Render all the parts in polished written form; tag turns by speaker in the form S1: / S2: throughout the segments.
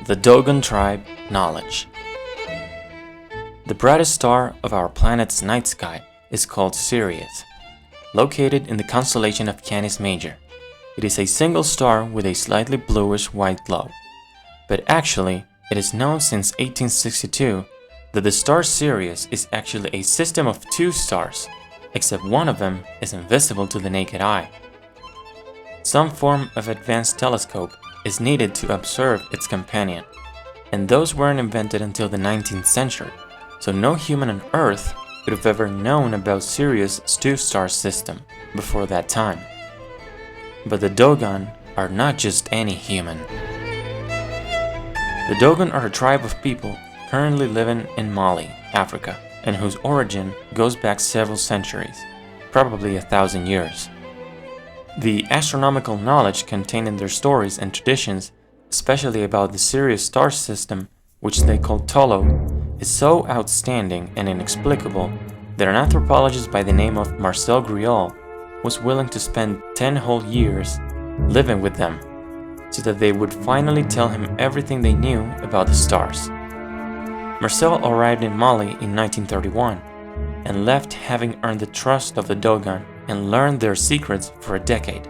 S1: The Dogon tribe knowledge. The brightest star of our planet's night sky is called Sirius, located in the constellation of Canis Major. It is a single star with a slightly bluish white glow. But actually, it is known since 1862 that the star Sirius is actually a system of two stars, except one of them is invisible to the naked eye. Some form of advanced telescope is needed to observe its companion, and those weren't invented until the 19th century, so no human on Earth could have ever known about Sirius' two-star system before that time. But the Dogon are not just any human. The Dogon are a tribe of people currently living in Mali, Africa, and whose origin goes back several centuries, probably 1,000 years. The astronomical knowledge contained in their stories and traditions, especially about the Sirius star system, which they call Tolo, is so outstanding and inexplicable that an anthropologist by the name of Marcel Griol was willing to spend 10 whole years living with them, so that they would finally tell him everything they knew about the stars. Marcel arrived in Mali in 1931 and left having earned the trust of the Dogon and learned their secrets for a decade.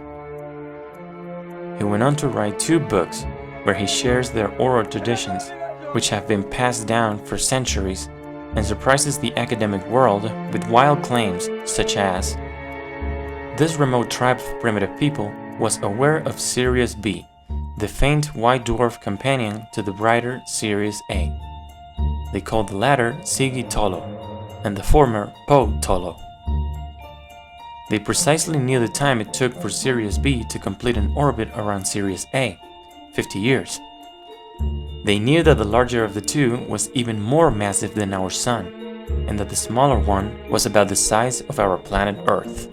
S1: He went on to write 2 books where he shares their oral traditions, which have been passed down for centuries, and surprises the academic world with wild claims such as, this remote tribe of primitive people was aware of Sirius B, the faint white dwarf companion to the brighter Sirius A. They called the latter Sigi Tolo, and the former Po Tolo. They precisely knew the time it took for Sirius B to complete an orbit around Sirius A, 50 years. They knew that the larger of the two was even more massive than our Sun, and that the smaller one was about the size of our planet Earth.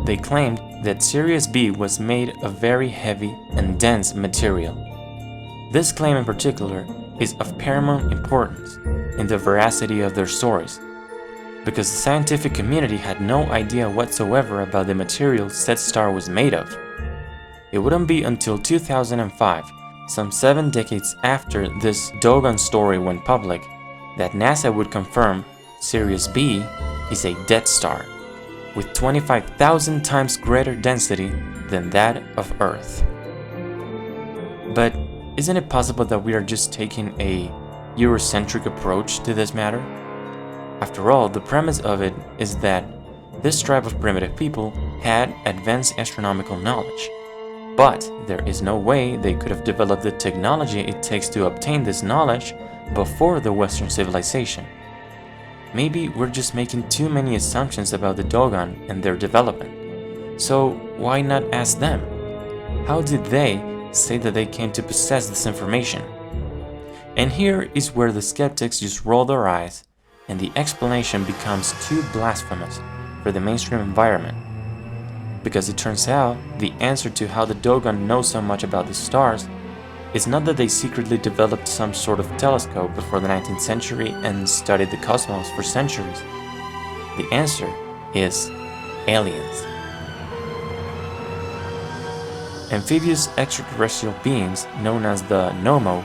S1: They claimed that Sirius B was made of very heavy and dense material. This claim in particular is of paramount importance in the veracity of their stories, because the scientific community had no idea whatsoever about the material said star was made of. It wouldn't be until 2005, some 7 decades after this Dogon story went public, that NASA would confirm Sirius B is a dead star, with 25,000 times greater density than that of Earth. But isn't it possible that we are just taking a Eurocentric approach to this matter? After all, the premise of it is that this tribe of primitive people had advanced astronomical knowledge, but there is no way they could have developed the technology it takes to obtain this knowledge before the Western civilization. Maybe we're just making too many assumptions about the Dogon and their development. So why not ask them? How did they say that they came to possess this information? And here is where the skeptics just roll their eyes and the explanation becomes too blasphemous for the mainstream environment. Because it turns out the answer to how the Dogon know so much about the stars is not that they secretly developed some sort of telescope before the 19th century and studied the cosmos for centuries. The answer is aliens. Amphibious extraterrestrial beings known as the Nomo,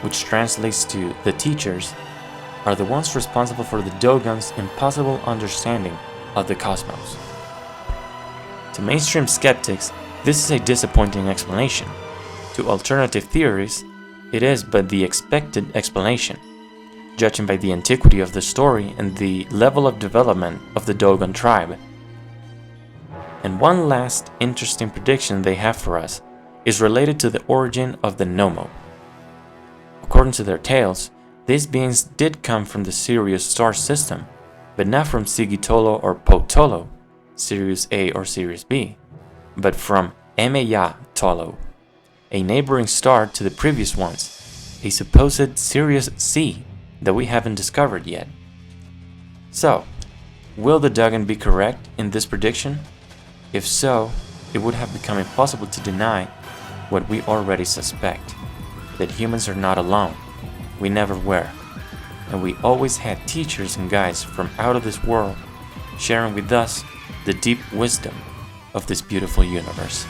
S1: which translates to the teachers, are the ones responsible for the Dogon's impossible understanding of the cosmos. To mainstream skeptics, this is a disappointing explanation. To alternative theories, it is but the expected explanation, judging by the antiquity of the story and the level of development of the Dogon tribe. And one last interesting prediction they have for us is related to the origin of the Nomo. According to their tales, these beings did come from the Sirius star system, but not from Sigitolo or Potolo, Sirius A or Sirius B, but from Emeya Tolo, a neighboring star to the previous ones, a supposed Sirius C that we haven't discovered yet. So, will the Dogon be correct in this prediction? If so, it would have become impossible to deny what we already suspect, that humans are not alone. We never were, and we always had teachers and guides from out of this world sharing with us the deep wisdom of this beautiful universe.